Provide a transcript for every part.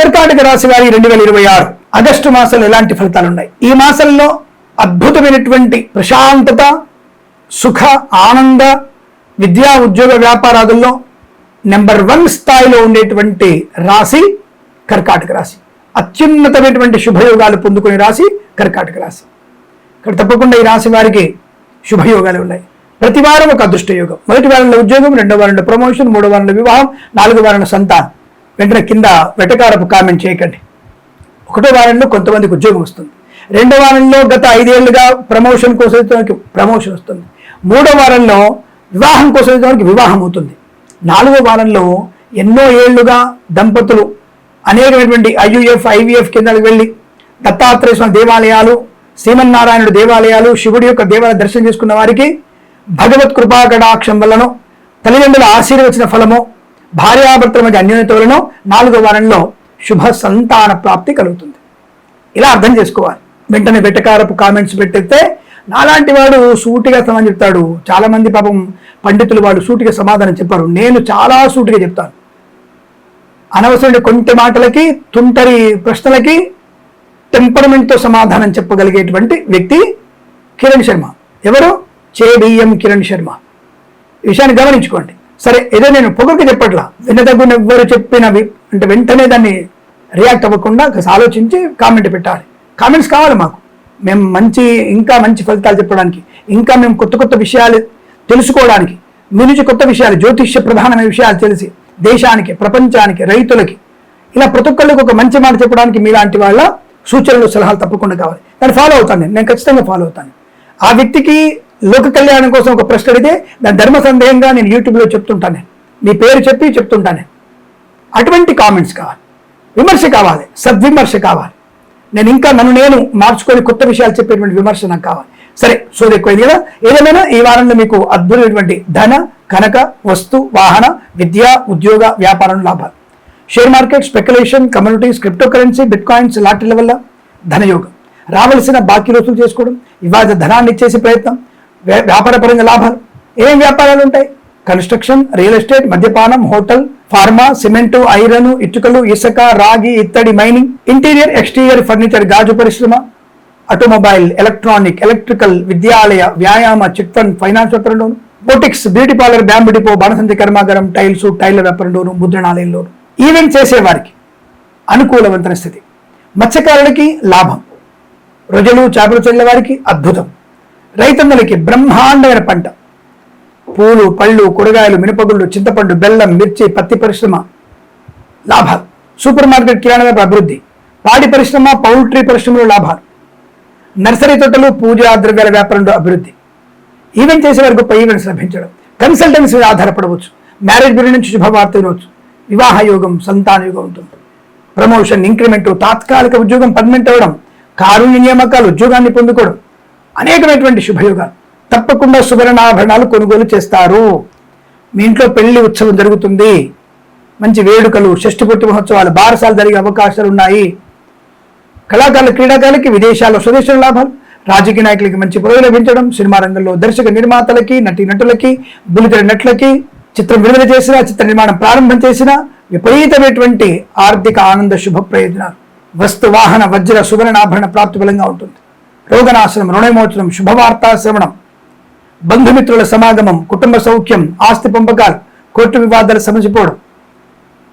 కర్కాటక రాశి వారి 2026 ఆగస్టు మాసంలో ఎలాంటి ఫలితాలు ఉన్నాయి? ఈ మాసంలో అద్భుతమైనటువంటి ప్రశాంతత, సుఖ, ఆనంద, విద్యా, ఉద్యోగ, వ్యాపారాదుల్లో నెంబర్ 1 స్థాయిలో ఉండేటువంటి రాశి కర్కాటక రాశి. అత్యున్నతమైనటువంటి శుభయోగాలు పొందుకునే రాశి కర్కాటక రాశి. ఇక్కడ తప్పకుండా ఈ రాశి వారికి శుభయోగాలు ఉన్నాయి. ప్రతి వారం ఒక అదృష్ట యోగం. మొదటి వారంలో ఉద్యోగం, రెండో వారంలో ప్రమోషన్, మూడో వారంలో వివాహం, 4వ వారంలో సంతానం. వెంటనే కింద వెటకారపు కామెంట్ చేయకండి. 1వ వారంలో కొంతమందికి ఉద్యోగం వస్తుంది. 2వ వారంలో గత 5 ఏళ్లుగా ప్రమోషన్ కోసం ప్రమోషన్ వస్తుంది. 3వ వారంలో వివాహం కోసం వివాహం అవుతుంది. 4వ వారంలో ఎన్నో ఏళ్లుగా దంపతులు అనేకమైనటువంటి IVF కేంద్రాలకు వెళ్ళి దత్తాత్రేయ స్వామి దేవాలయాలు, శ్రీమన్నారాయణుడు దేవాలయాలు, శివుడి యొక్క దేవాలయ దర్శనం చేసుకున్న వారికి భగవత్ కృపా కటాక్షం వలన, తల్లిదండ్రుల ఆశీర్వచన ఫలమో, భార్యాభర్తల మధ్య అన్యోన్యత వలన 4వ వారంలో శుభ సంతాన ప్రాప్తి కలుగుతుంది. ఇలా అర్థం చేసుకోవాలి. వెంటనే వెటకారపు కామెంట్స్ పెట్టేస్తే నాలాంటి వాడు సూటిగా సమాధానం చెప్తాడు. చాలా మంది పాపం పండితులు వాడు సూటిగా సమాధానం చెప్పారు. నేను చాలా సూటిగా చెప్తాను. అనవసరమైన కొంచెం మాటలకి, తుంటరి ప్రశ్నలకి టెంపరమెంట్తో సమాధానం చెప్పగలిగేటువంటి వ్యక్తి కిరణ్ శర్మ. ఎవరు? చేబిఎం కిరణ్ శర్మ. ఈ విషయాన్ని గమనించుకోండి. సరే, ఏదో నేను పొగకి చెప్పట్లా, వినదగున ఎవ్వరు చెప్పినవి అంటే వెంటనే దాన్ని రియాక్ట్ అవ్వకుండా ఆలోచించి కామెంట్ పెట్టాలి. కామెంట్స్ కావాలి మాకు. మేము ఇంకా మంచి ఫలితాలు చెప్పడానికి, ఇంకా మేము కొత్త కొత్త విషయాలు తెలుసుకోవడానికి, మీ నుంచి కొత్త విషయాలు, జ్యోతిష్య ప్రధానమైన విషయాలు తెలిసి దేశానికి, ప్రపంచానికి, రైతులకి, ఇలా ప్రతి ఒక్కళ్ళకి ఒక మంచి మాట చెప్పడానికి మీలాంటి వాళ్ళ సూచనలు, సలహాలు తప్పకుండా కావాలి. దాన్ని ఫాలో అవుతాను. నేను ఖచ్చితంగా ఫాలో అవుతాను. ఆ వ్యక్తికి లోక కళ్యాణం కోసం ఒక ప్రశ్న అడిగితే దాని ధర్మ సందేహంగా నేను యూట్యూబ్లో చెప్తుంటాను. మీ పేరు చెప్పి చెప్తుంటాను. అటువంటి కామెంట్స్ కావాలి, విమర్శ కావాలి, సద్విమర్శ కావాలి. నేను ఇంకా నేను మార్చుకొని కొత్త విషయాలు చెప్పేటువంటి విమర్శ నాకు కావాలి. సరే, సోది ఎక్కువైంది కదా. ఏదేమైనా ఈ వారంలో మీకు అద్భుతమైనటువంటి ధన, కనక, వస్తు, వాహన, విద్య, ఉద్యోగ, వ్యాపారం లాభాలు. Share market, speculation, communities, crypto currency, bitcoins, లాటరీల వల్ల ధనయోగం. రావాల్సిన బాకీ వసూలు చేసుకోవడం, ఇవాళ ధనాన్ని ఇచ్చేసే ప్రయత్నం, వ్యాపారపరంగా లాభాలు. ఏం వ్యాపారాలు ఉంటాయి? కన్స్ట్రక్షన్, రియల్ ఎస్టేట్, మద్యపానం, హోటల్, ఫార్మా, సిమెంటు, ఐరన్, ఇటుకలు, ఇసుక, రాగి, ఇత్తడి, మైనింగ్, ఇంటీరియర్, ఎక్స్టీరియర్ ఫర్నిచర్, గాజు పరిశ్రమ, ఆటోమొబైల్, ఎలక్ట్రానిక్, ఎలక్ట్రికల్, విద్యాలయ, వ్యాయామ, చిట్ ఫండ్, ఫైనాన్స్ వ్యాపారంలోను, boutiques, beauty parlour, bamboo depot, బాణసంచి కర్మాగారం, టైల్స్, టైల్ వ్యాపారంలోను, ముద్రణాలయంలోను, ఈవెంట్ చేసేవారికి అనుకూలవంతమైన స్థితి. మత్స్యకారులకి లాభం. రొయ్యలు, చేపలు చెల్లె వారికి అద్భుతం. రైతన్నలకి బ్రహ్మాండమైన పంట. పూలు, పళ్ళు, కూరగాయలు, మినపగుళ్ళు, చింతపండు, బెల్లం, మిర్చి, పత్తి పరిశ్రమ లాభాలు. సూపర్ మార్కెట్, కిరాణా వ్యాపార అభివృద్ధి. పాడి పరిశ్రమ, పౌల్ట్రీ పరిశ్రమలో లాభాలు. నర్సరీ తోటలు, పూజా ద్రవ్యాల వ్యాపారంలో అభివృద్ధి. ఈవెంట్ చేసేవారు గొప్ప ఈవెంట్స్ లభించడం. కన్సల్టెన్సీ మీద ఆధారపడవచ్చు. మ్యారేజ్ బ్యూరో నుంచి శుభవార్త వినవచ్చు. వివాహ యోగం, సంతాన యోగం ఉంటుంది. ప్రమోషన్, ఇంక్రిమెంట్, తాత్కాలిక ఉద్యోగం పర్మనెంట్ అవ్వడం, కారుణ్య నియామకాలు, ఉద్యోగాన్ని పొందుకోవడం, అనేకమైనటువంటి శుభయోగాలు. తప్పకుండా సువర్ణాభరణాలు కొనుగోలు చేస్తారు. మీ ఇంట్లో పెళ్లి ఉత్సవం జరుగుతుంది. మంచి వేడుకలు, షష్ఠపూర్తి మహోత్సవాలు, బారసాలు జరిగే అవకాశాలు ఉన్నాయి. కళాకారులు, క్రీడాకారులకి విదేశాల్లో, స్వదేశ లాభాలు. రాజకీయ నాయకులకి మంచి పదవి లభించడం. సినిమా రంగంలో దర్శక నిర్మాతలకి, నటులకి, బుల్లితెర నటులకి, చిత్రం విడుదల చేసిన, చిత్ర నిర్మాణం ప్రారంభం చేసిన విపరీతమైనటువంటి ఆర్థిక ఆనంద శుభ ప్రయోజనాలు. వస్తు, వాహన, వజ్ర, సువర్ణాభరణ ప్రాప్తి బలంగా ఉంటుంది. రోగనాశనం, రుణవిమోచనం, శుభవార్తా శ్రవణం, బంధుమిత్రుల సమాగమం, కుటుంబ సౌఖ్యం, ఆస్తి పంపకాలు, కోర్టు వివాదాలు సమసిపోవడం.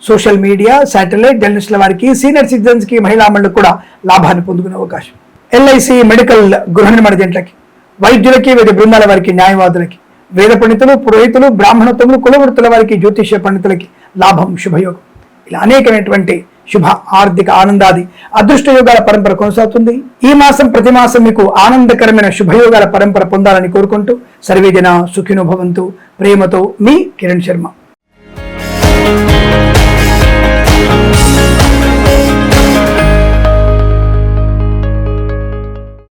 సోషల్ మీడియా, శాటిలైట్, జర్నలిస్టుల వారికి, సీనియర్ సిటిజన్స్కి, మహిళా మండలికి కూడా లాభాన్ని పొందుకునే అవకాశం. LIC, మెడికల్, గృహ నిర్మాణ జంట్లకి, వైద్యులకి, వేద బృందాల వారికి, న్యాయవాదులకి, వేద పండితులు, పురోహితులు, బ్రాహ్మణోత్తములు, కులవృత్తుల వారికి, జ్యోతిష్య పండితులకి లాభం, శుభయోగం. ఇలా అనేకమైనటువంటి శుభ ఆర్థిక ఆనందాది అదృష్ట యోగాల పరంపర కొనసాగుతుంది. ఈ మాసం ప్రతి మాసం మీకు ఆనందకరమైన శుభయోగాల పరంపర పొందాలని కోరుకుంటూ సర్వేజన సుఖినో భవంతు. ప్రేమతో మీ కిరణ్ శర్మ.